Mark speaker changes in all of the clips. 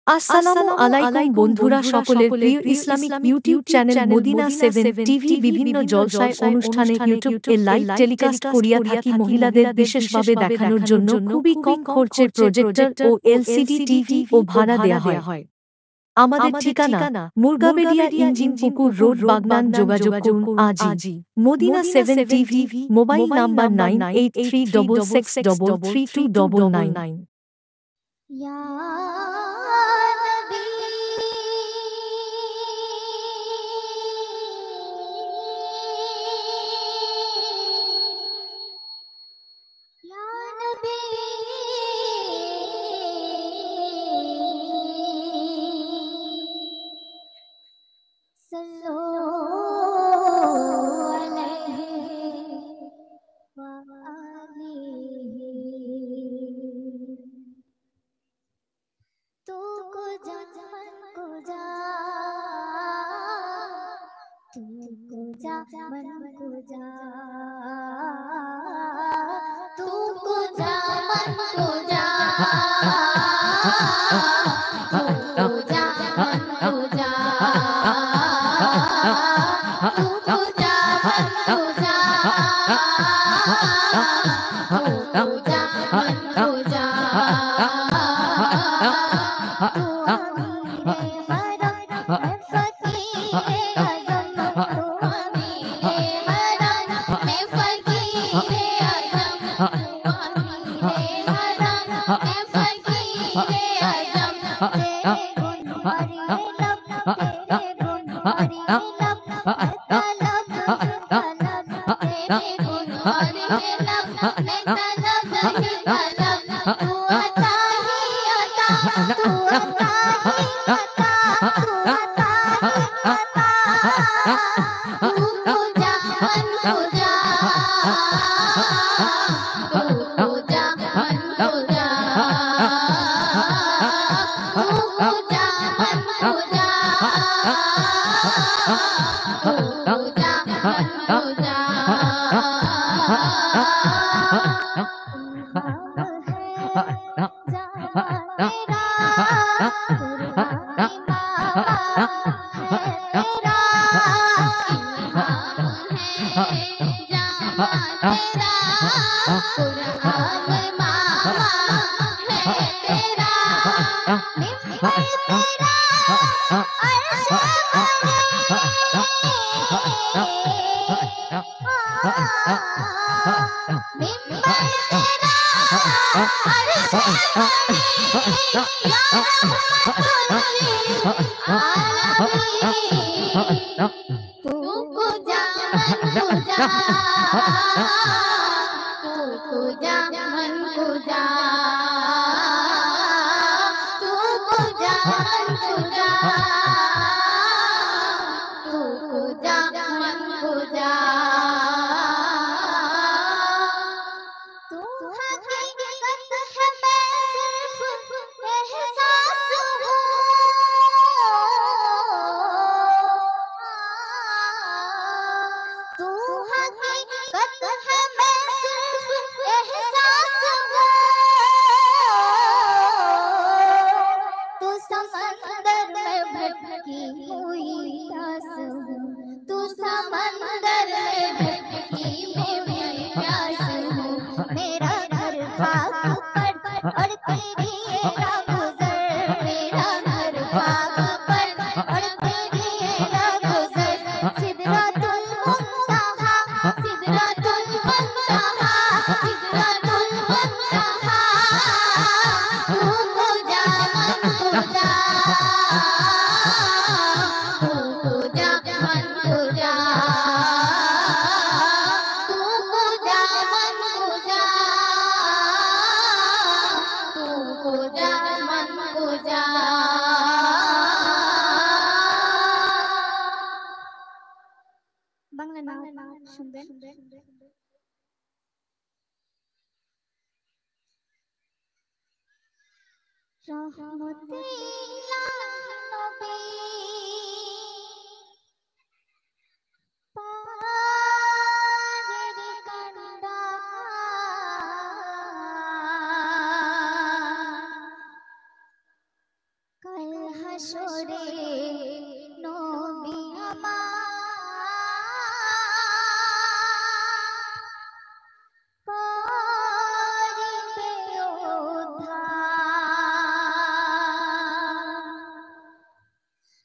Speaker 1: আসসালামু আলাইকুম বন্ধুরা, সকলের প্রিয় Islamic YouTube channel Madina 7 TV বিভিন্ন জলসায় অনুষ্ঠানে ইউটিউব এ লাইভ টেলিকাস্ট করিয়া থাকি মহিলাদের বিশেষভাবে দেখানোর জন্য খুবই কম খরচে প্রজেক্টর ও এলসিডি টিভি ও ভাড়া দেয়া হয়। আমাদের ঠিকানা মুরগাবেড়িয়া ইঞ্জিন পুকুর রোড বাগনান। যোগাযোগ করুন আজই। Madina 7 TV, mobile number 9836663329।
Speaker 2: या नबी सल्लो अलैहि व आलिहि। तू को जा मन को जा, तू को जा मन को जा, तू को जा मन को जा, तू को जा मन को जा, तू को जा मन को जा, तू को जा मन को जा। तू अमीरे हरम मैं फकीरे आज़म, तू अमीरे हरम मैं फकीरे आज़म, तू अमीरे हरम मैं फकीरे आज़म। तेरे गुण भरे लब, तेरे गुण भरे लब, मैं तलब तलब, तेरे गुण भरे लब, मैं तलब तलब। तू अता ही अता, तू अता ही अता, तू अता ही अता, तू को जा मन को जा, तू को जा मन को जा, तू को जा मन को जा, तू को जा मन को जा। কাল হাসরে নবী আমার করিবে উদ্ধার।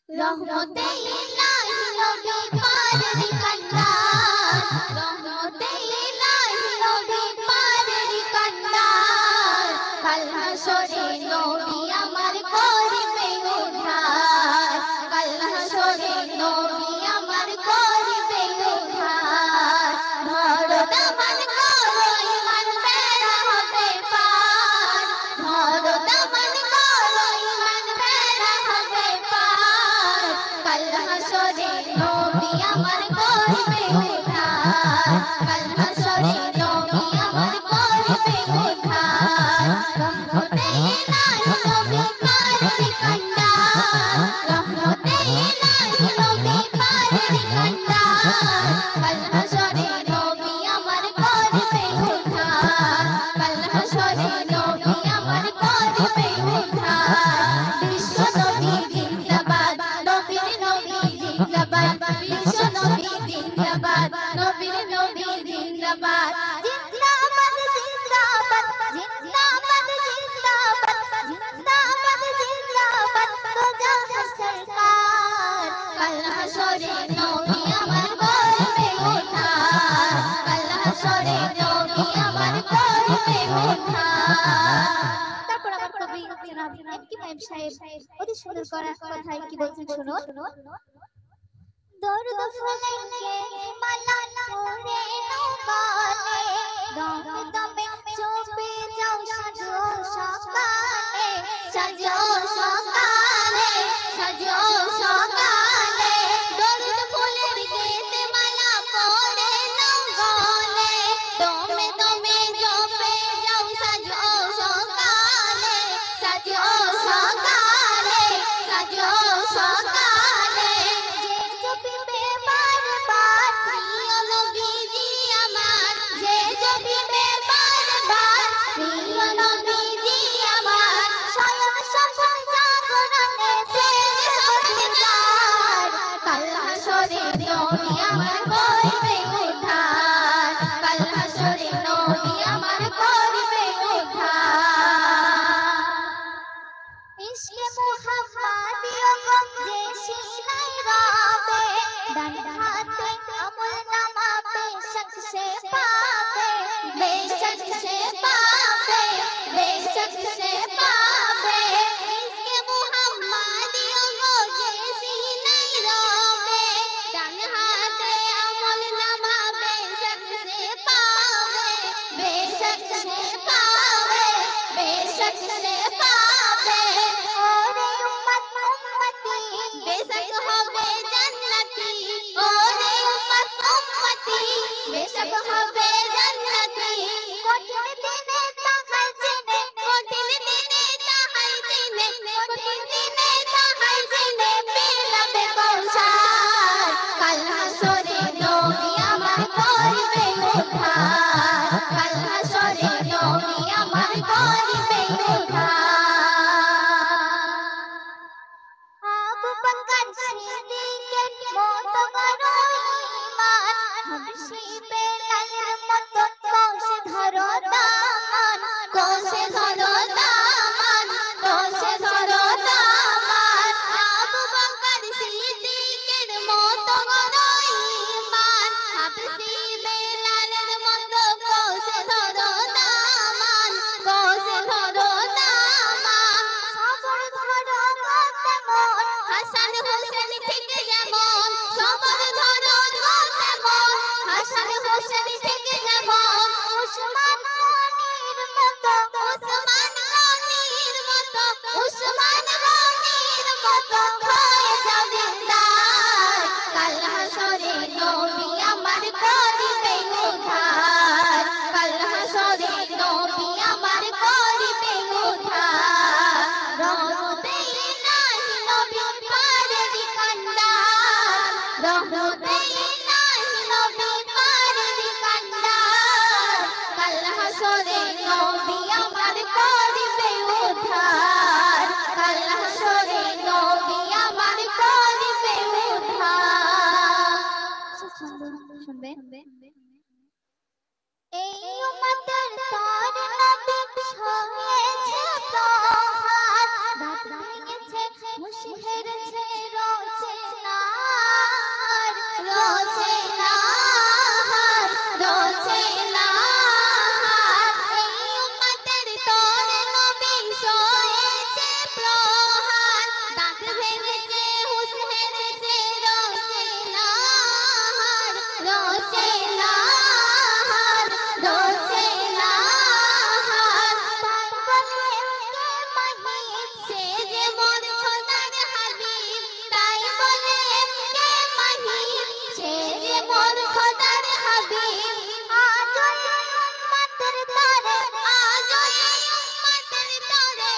Speaker 2: রহমতে ইলাহি নবী পারের কান্ডার, রহমতে ইলাহি নবী পারের কান্ডার। কাল হাসরে নবী আমার করিবে উদ্ধার, কাল হাসরে নবী আমার করিবে উদ্ধার। ধরো দামান করো ইমান বেড়া হবে পার, ধরো দামান করো ইমান বেড়া হবে পার। কাল হাসরে নবী আমার করিবে উদ্ধার, কাল হাসরে নবী আমার করিবে উদ্ধার। রহমতে ইলাহি নবী পারের কান্ডার, রহমতে ইলাহি নবী পারের কান্ডার। কাল হাসরে নবী আমার করিবে উদ্ধার, কাল হাসরে নবী আমার করিবে উদ্ধার। বিশ্ব নবী জিন্দাবাদ, নবীর নবী জিন্দাবাদ, বিশ্ব নবী জিন্দাবাদ, নবীর নবী জিন্দাবাদ। জিন্দাবাদ জিন্দাবাদ জিন্দাবাদ জিন্দাবাদ জিন্দাবাদ জিন্দাবাদ তোজাহার সরকার। কাল হাসরে নবী আমার করিবে উদ্ধার, কাল হাসরে নবী আমার করিবে উদ্ধার। তারপর আমার কবি জনাব এমকি মাইম সাহেব অতি সুন্দর করা কথায় কি বলছেন শোনো। দরুদ ফুলকে মালা করে নৌকানে, দমে দমে চোপে যাও সাজো সকালে, সাজো সকালে, সাজো সকালে। দরুদ ফুলের গেতে মালা করে নৌকানে, দমে দমে চোপে যাও সাজো সকালে, সাজো সকালে, সাজো সকালে। যে জপিবে বারবার প্রিয় নবীজি আমার, যে জপিবে বারবার প্রিয় নবীজি আমার। স্বয়ং সফল জাগরণে সেজে সত্যিকার। কাল হাসরে নবী আমার করিবে উদ্ধার, কাল হাসরে নবী আমার করিবে উদ্ধার। ইশকে মুহাম্মাদিয় গঞ্জে সিনাই রাবে, ডান হাতে আমল নামা বেশক সে পাবে, বেশক সে পাবে, বেশক সে পাবে। ইশকে মুহাম্মাদিয় গঞ্জে সিনাই রাবে, ডান হাতে আমল নামা বেশক সে পাবে, বেশক সে পাবে, বেশক সে পাবে। ওরে উম্মত উম্মতি বেশক হবে জান্নাতি, ওরে উম্মত উম্মতি বেশক হবে জান্নাতি। কঠিন দিনে তাহাই চিনে, কঠিন দিনে তাহাই চিনে, কঠিন দিনে তাহাই চিনে পেলাবে কৌশল। কাল হাসরে নবী আমার করিবে উদ্ধার, কাল হাসরে নবী আমার করিবে উদ্ধার। আবু বকর সিদ্দিকের মতো করো ঈমান, হাবশী বেলালের মতো কষে ধরো দামান, কষে ধরো দামান, কষে ধরো দামান। আবু বকর সিদ্দিকের মতো করো ঈমান, হাবশী বেলালের মতো কষে ধরো দামান, কষে ধরো দামান। সবর ধরো করতে মন, হাসান হোসেন ঠিক যেমন, সবর ধরো করতে মন, হাসান হোসেন ঠিক যেমন। উসমান গনির মতো, উসমান গনির মতো, উসমান গনির মতো হয়ে যাও দিলদার। কাল হাসরে নবী আমার করিবে উদ্ধার, কাল হাসরে নবী আমার করিবে উদ্ধার। রহমতে ইলাহি নবী পারের কান্ডার। উম্মতের তর নবী হয়েছে প্রহার রাত ভেঙেছে মুশহেরেছে রোচে নার রোচে নার রোচে নার এই উম্মতের তর নবী হয়েছে প্রহার রাত ভেঙেছে মুশহেরেছে রোচে নার রোচে নার রোচে নার পাগলের কে মাহিব সে যে মোর খোদার হাবিব তাই বলে কে মাহিব সে যে মোর খোদার হাবিব আজও এই উম্মতের তরে আজও এই উম্মতের তরে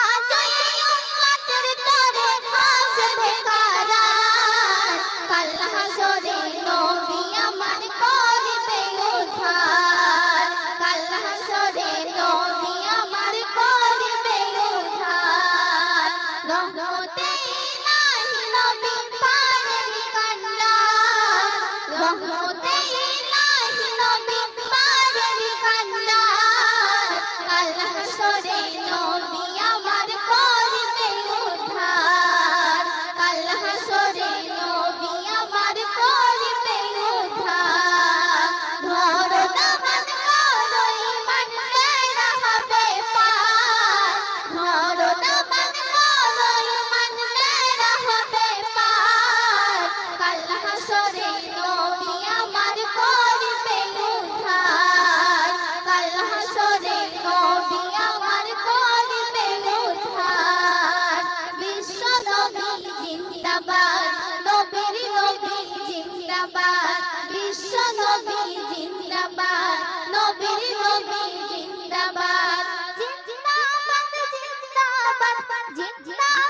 Speaker 2: আজও এই উম্মতের তরে আসবে কারার কাল হাসরে নবী আমার করবে উদ্ধার কাল হাসরে নবী আমার করবে উদ্ধার রহমতে ইলাহি নবী পারের কান্ডার রহমতে ইলাহি নবী পারের কান্ডার কাল হাসরে নবী আমার করবে উদ্ধার কাল হাসরে নবী আমার করবে উদ্ধার ধরো দামান করো ঈমান তেরা হবে পার ধরো দামান করো ঈমান তেরা হবে পার কাল হাসরে নবী আমার করবে উদ্ধার কাল হাসরে নবী আমার করবে উদ্ধার বিশ্ব নবী জিন্দাবাদ নবীর নবী জিন্দাবাদ বিশ্ব নবী জিন্দাবাদ নবীর নবী জিন্দাবাদ জিন্দাবাদ জিন্দাবাদ জিন্দাবাদ